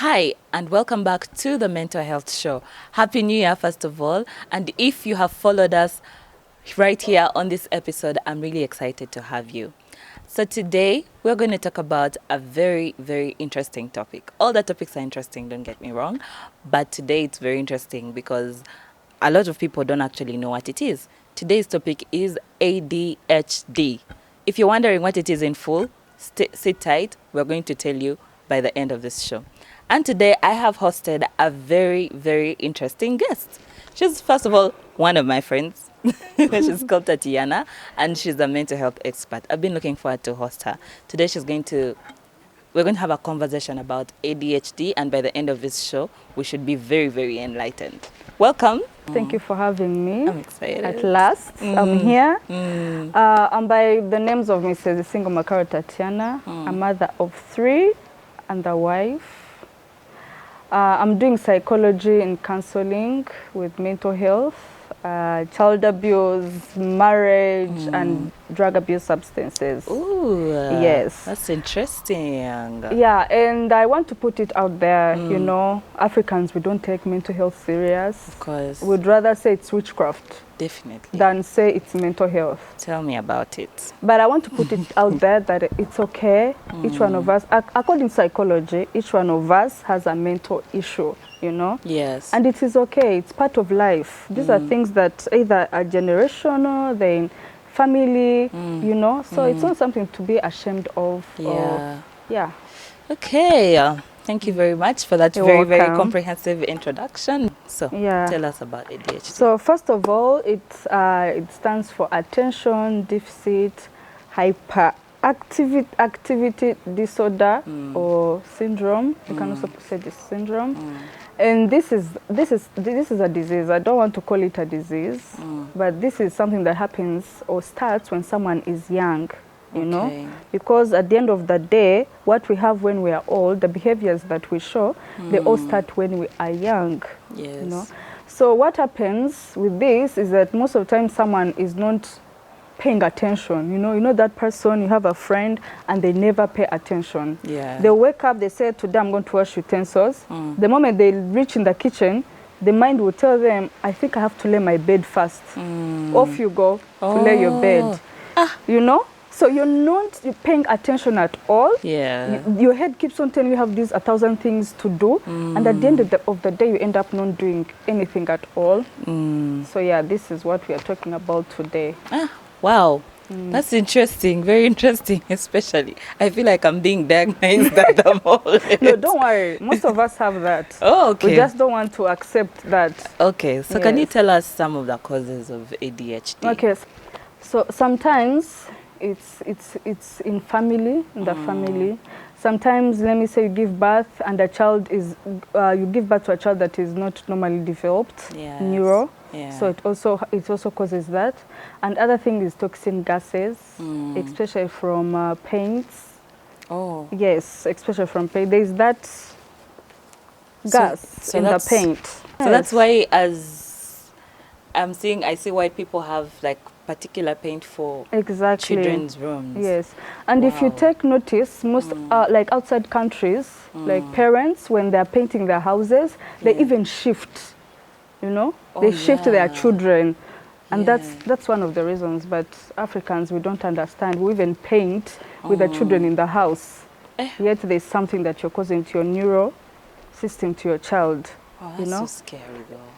Hi, and welcome back to the Mental Health Show. Happy New Year, first of all. And if you have followed us right here on this episode, I'm really excited to have you. So today, we're going to talk about a very, very interesting topic. All the topics are interesting, don't get me wrong. But today, it's very interesting because a lot of people don't actually know what it is. Today's topic is ADHD. If you're wondering what it is in full, sit tight. We're going to tell you by the end of this show. And today I have hosted a very, very interesting guest. She's, first of all, one of my friends. She's called Tatiana, and she's a mental health expert. I've been looking forward to host her. Today we're going to have a conversation about ADHD, and by the end of this show, we should be very, very enlightened. Welcome. Thank you for having me. I'm excited. At last, I'm here. I'm by the names of Mrs. Single Makaro Tatiana, a mother of 3 and a wife. I'm doing psychology and counseling with mental health, child abuse, marriage, and drug abuse substances. Ooh, yes. That's interesting. Yeah, and I want to put it out there, you know, Africans, we don't take mental health serious. Of course. We'd rather say it's witchcraft. Definitely. Than say it's mental health. Tell me about it. But I want to put it out there that it's okay. Each one of us, according to psychology, each one of us has a mental issue, you know? Yes. And it is okay. It's part of life. These are things that either are generational, they're in family, you know? So it's not something to be ashamed of. Yeah. Yeah. Okay. Thank you very much for that. You're very, very welcome. comprehensive introduction. So, Yeah. tell us about ADHD. So first of all, it stands for attention deficit hyperactivity disorder or syndrome. You can also say this syndrome. And this is a disease. I don't want to call it a disease, but this is something that happens or starts when someone is young. You know, because at the end of the day, what we have when we are old, the behaviors that we show, they all start when we are young. Yes. You know, so what happens with this is that most of the time someone is not paying attention. You know that person, you have a friend, and they never pay attention. Yeah. They wake up, they say, today I'm going to wash utensils. The moment they reach in the kitchen, the mind will tell them, I think I have to lay my bed first. Off you go to lay your bed. You know? So you're not paying attention at all. Yeah. Your head keeps on telling you have these 1,000 things to do. And at the end of the day, you end up not doing anything at all. So yeah, this is what we are talking about today. Wow. That's interesting. Very interesting, especially. I feel like I'm being diagnosed at the moment. No, don't worry. Most of us have that. Oh, okay. We just don't want to accept that. Okay. So can you tell us some of the causes of ADHD? Okay. So sometimes it's in family, in the family. Sometimes, let me say, you give birth and a child is, you give birth to a child that is not normally developed, neuro. Yeah. So it also causes that. And other thing is toxin gases, especially from paints. Oh. Yes, especially from paint. There is that gas in the paint. So that's why, as I'm seeing, I see why people have like particular paint for children's rooms. Yes, and if you take notice, most like outside countries, like parents, when they're painting their houses, they even shift, you know, they shift their children. And that's one of the reasons. But Africans, we don't understand. We even paint with the children in the house. Yet there's something that you're causing to your neural system, to your child. Oh, that's so scary though.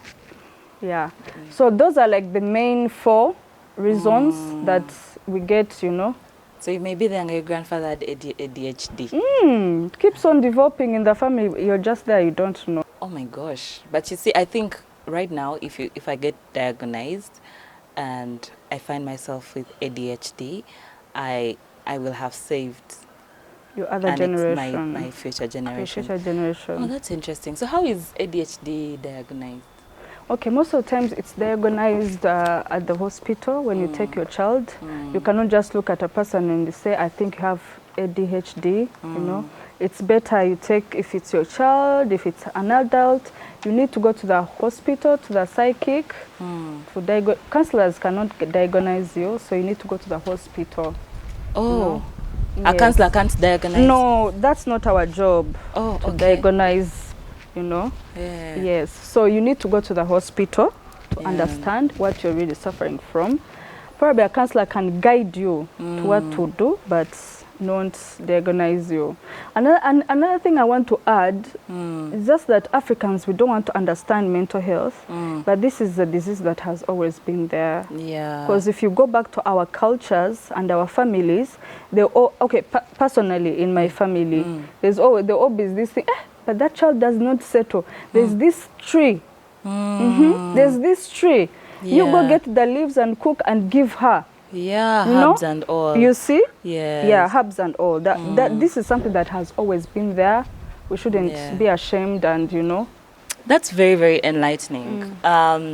Yeah. So those are like the main 4 reasons that we get, you know. So maybe then your grandfather had ADHD. Keeps on developing in the family. You're just there, you don't know. Oh my gosh. But you see, I think right now, if I get diagnosed and I find myself with ADHD, I will have saved your other generation. My future generation. Your future generation. Oh, that's interesting. So how is ADHD diagnosed? Okay, most of the times it's diagnosed at the hospital when you take your child. You cannot just look at a person and say, I think you have ADHD, you know. It's better you take, if it's your child, if it's an adult, you need to go to the hospital, to the psychic. Counselors cannot diagnose you, so you need to go to the hospital. Oh. You know? A counselor can't diagnose? No, that's not our job. Oh, to okay. diagnose, you know. Yeah. Yes, so you need to go to the hospital to Yeah. understand what you're really suffering from. Probably a counselor can guide you to what to do, but not diagnose you. Another thing I want to add is just that Africans, we don't want to understand mental health, but this is a disease that has always been there. Yeah. Because if you go back to our cultures and our families, they all, okay, personally in my family, there's always this thing, but that child does not settle. There's this tree. There's this tree. You go get the leaves and cook and give her. Yeah, No? herbs and all. You see? Yes. Yeah, herbs and all. That this is something that has always been there. We shouldn't be ashamed, and you know. That's very, very enlightening.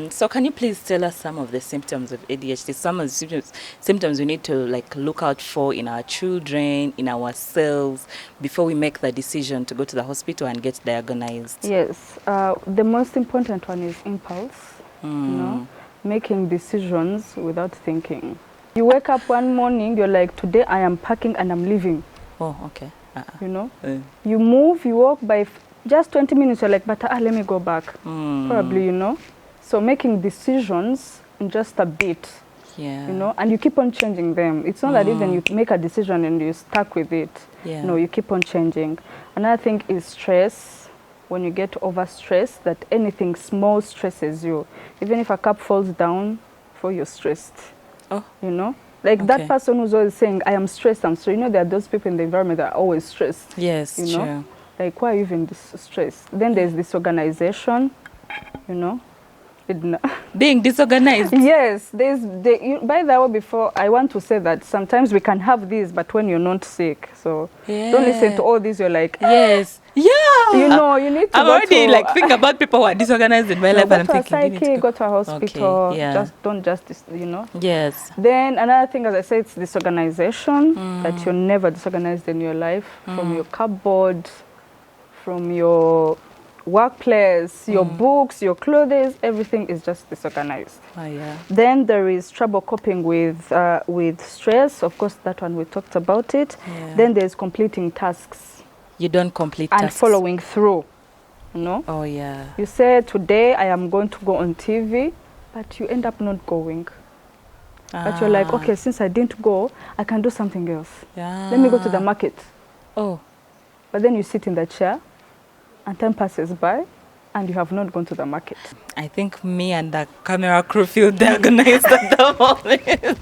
So can you please tell us some of the symptoms of ADHD? Some of the symptoms we need to like look out for in our children, in ourselves, before we make the decision to go to the hospital and get diagnosed. Yes, the most important one is impulse. You know, making decisions without thinking. You wake up one morning, you're like, today I am packing and I'm leaving. Oh, okay. You know, you move, you walk by just 20 minutes, you're like, but let me go back. Probably, you know. So making decisions in just a bit, Yeah. you know, and you keep on changing them. It's not that even you make a decision and you're stuck with it. Yeah. No, you keep on changing. Another thing is stress. When you get overstressed, that anything small stresses you. Even if a cup falls down, before you're stressed. Oh. You know? Like that person who's always saying, I am stressed, I'm stressed. You know, there are those people in the environment that are always stressed. Yes, you know? true. Like, why are you even this stressed? Then there's disorganization, you know? Being disorganized. Yes, by the way, before, I want to say that sometimes we can have this, but when you're not sick, so don't listen to all this, you're like, yes. Yeah. You know, you need to I'm go already to, like think about people who are disorganized in my life, and I'm go to a thinking, you need psyche, go to a hospital, Okay, yeah. don't just, you know. Yes. Then another thing, as I said, it's disorganization, that you're never disorganized in your life, from your cupboard, from your workplace, your books, your clothes, everything is just disorganized. Oh, yeah. Then there is trouble coping with stress. Of course, that one we talked about it. Yeah. Then there's completing tasks. You don't complete and tasks. following through, you know. Oh, yeah. You say, today I am going to go on TV, but you end up not going. But you're like, okay, since I didn't go, I can do something else. Yeah. Let me go to the market. Oh. But then you sit in the chair, and time passes by, and you have not gone to the market. I think me and the camera crew feel diagnosed at the moment.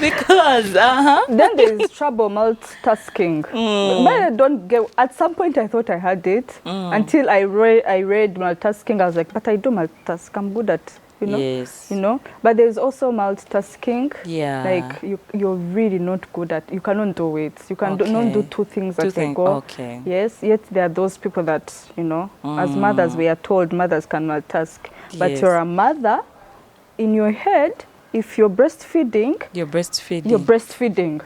Because, Then there is trouble multitasking. But I don't get, at some point I thought I had it, until I read multitasking. I was like, but I do multitask, I'm good at, you know. Yes. You know, but there's also multitasking. Yeah. Like you're really not good at, you cannot do it. You can not do two things at a go. Okay. Yes, yet there are those people that, you know, as mothers we are told mothers can multitask. But Yes. you're a mother, in your head, if you're breastfeeding, You're breastfeeding. you're breastfeeding.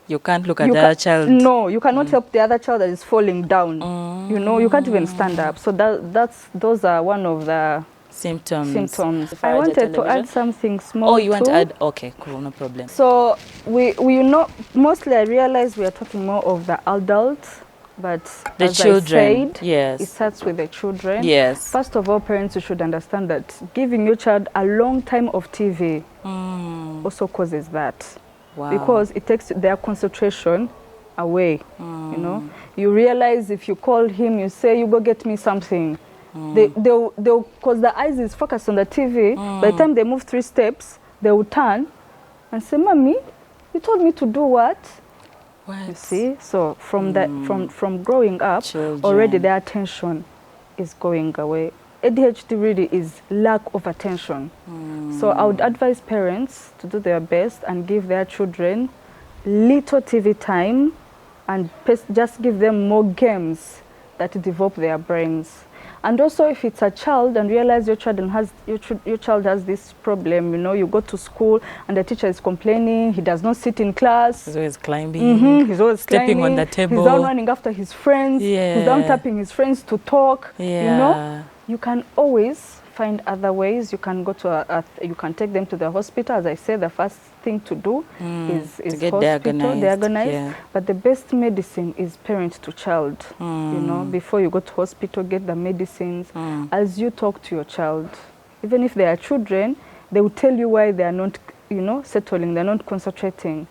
You can't look at the other child. No, you cannot help the other child that is falling down. You know, you can't even stand up. So those are one of the symptoms. I wanted to add something small. Oh, you want too. to add? Okay, cool, no problem. So we know, mostly I realize we are talking more of the adults, but The as children, I said, yes. it starts with the children. Yes. First of all, parents, you should understand that giving your child a long time of TV also causes that. Wow. Because it takes their concentration away. You know, you realize if you call him, you say, you go get me something. They'll because the eyes is focused on the TV. By the time they move 3 steps, they will turn and say, "Mommy, you told me to do what?" What? You see, so from that, from growing up, Children. already their attention is going away. ADHD really is lack of attention. So I would advise parents to do their best and give their children little TV time, and just give them more games that develop their brains. And also, if it's a child and realize your child has this problem, you know, you go to school and the teacher is complaining, he does not sit in class. He's always climbing. He's always stepping climbing, on the table. He's down running after his friends. Yeah. He's down tapping his friends to talk. Yeah. You know, you can always find other ways. You can go to you can take them to the hospital. As I said, the first thing to do is get hospital, diagnosed. yeah. But the best medicine is parent to child. You know, before you go to hospital, get the medicines. As you talk to your child, even if they are children, they will tell you why they are not, you know, settling, they're not concentrating.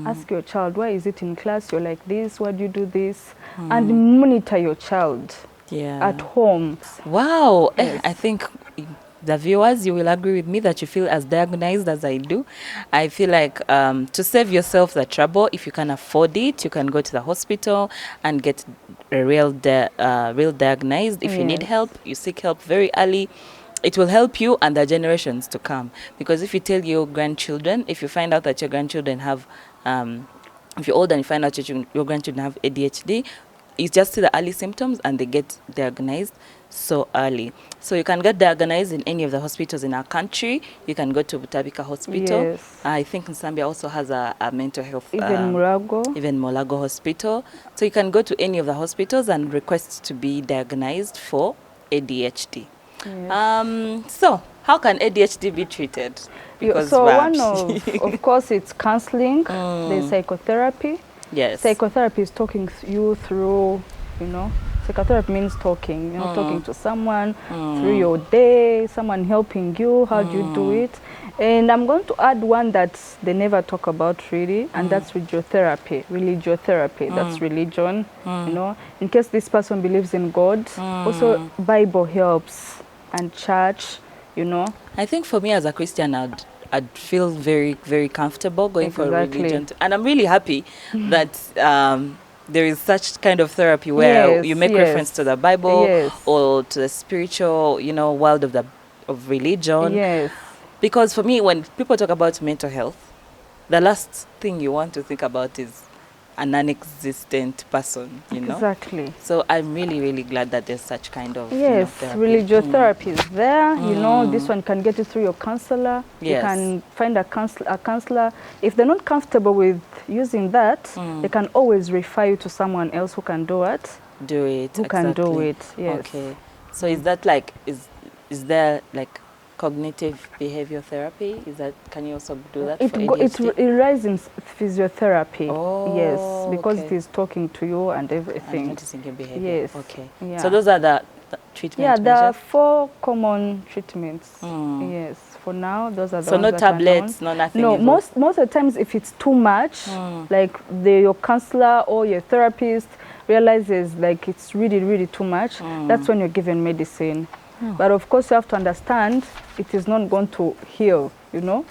Ask your child, why is it in class you're like this? Why do you do this? And monitor your child at home. Wow. Yes. I think the viewers, you will agree with me that you feel as diagnosed as I do. I feel like to save yourself the trouble, if you can afford it, you can go to the hospital and get a real diagnosed. If you need help, you seek help very early. It will help you and the generations to come. Because if you tell your grandchildren, if you find out that your grandchildren have, if you're old and you find out that your grandchildren have ADHD, it's just the early symptoms and they get diagnosed so early. So you can get diagnosed in any of the hospitals in our country. You can go to Butabika Hospital. Yes. I think Zambia also has a mental health. Even Mulago. Even Molago Hospital. So you can go to any of the hospitals and request to be diagnosed for ADHD. Yes. So how can ADHD be treated? Because so one of course, it's counseling. There's psychotherapy. Yes. Psychotherapy is talking you through, you know, psychotherapy means talking, you know, talking to someone through your day, someone helping you, how do you do it. And I'm going to add one that they never talk about really, and that's religio-therapy. Religio-therapy, that's religion, you know. In case this person believes in God, also Bible helps, and church, you know. I think for me as a Christian, I'd feel very, very comfortable going for a religion. And I'm really happy that there is such kind of therapy where you make reference to the Bible or to the spiritual, you know, world of religion. Yes. Because for me, when people talk about mental health, the last thing you want to think about is a non-existent person, you know. Exactly. So I'm really, really glad that there's such kind of yes, therapy. Religio-therapy is there. You know, this one can get you through your counselor. Yes. You can find a counselor. If they're not comfortable with using that, they can always refer you to someone else who can do it. Do it. Who can do it? Yes. Okay. So is that like is there like cognitive behavior therapy? Is that, can you also do that for ADHD? It rises in physiotherapy. Oh, yes, because it is talking to you and everything. And noticing your behavior. Yes. Okay. Yeah. So those are the treatment Yeah, there are measures? 4 common treatments. Yes, for now, those are the so ones no that tablets, no nothing. No, most of the times, if it's too much, like your counselor or your therapist realizes like it's really, really too much, that's when you're given medicine. But of course, you have to understand it is not going to heal, you know.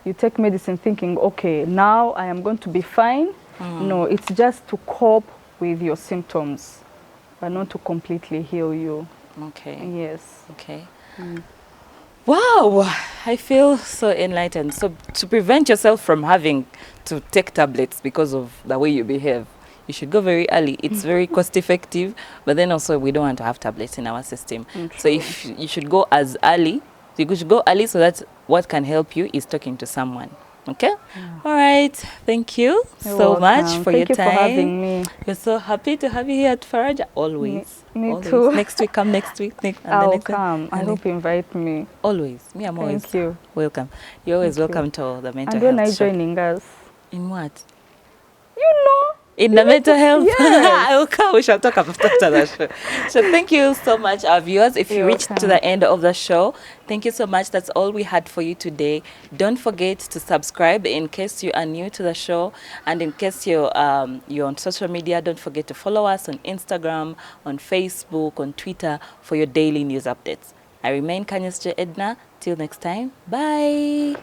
You take medicine thinking, okay, now I am going to be fine. No, it's just to cope with your symptoms, but not to completely heal you. Okay. Yes. Okay. Wow, I feel so enlightened. So to prevent yourself from having to take tablets because of the way you behave, you should go very early. It's very cost effective, but then also we don't want to have tablets in our system. So if you should go as early, you should go early so that what can help you is talking to someone. Okay? All right. Thank you so much for your time. Thank you for having me. We're so happy to have you here at Faraja. Always. Me always. too. Next week, come next week. I'll come. I hope you invite me. Always. Me, I'm always Thank you. welcome. You're always welcome to the mental health. health And when are you show. joining us? In what? You know. In the mental health? Yes. I will come. We shall talk after that show. So thank you so much, our viewers. If you reached to the end of the show, thank you so much. That's all we had for you today. Don't forget to subscribe in case you are new to the show. And in case you're on social media, don't forget to follow us on Instagram, on Facebook, on Twitter for your daily news updates. I remain Kanyasje Edna. Till next time. Bye.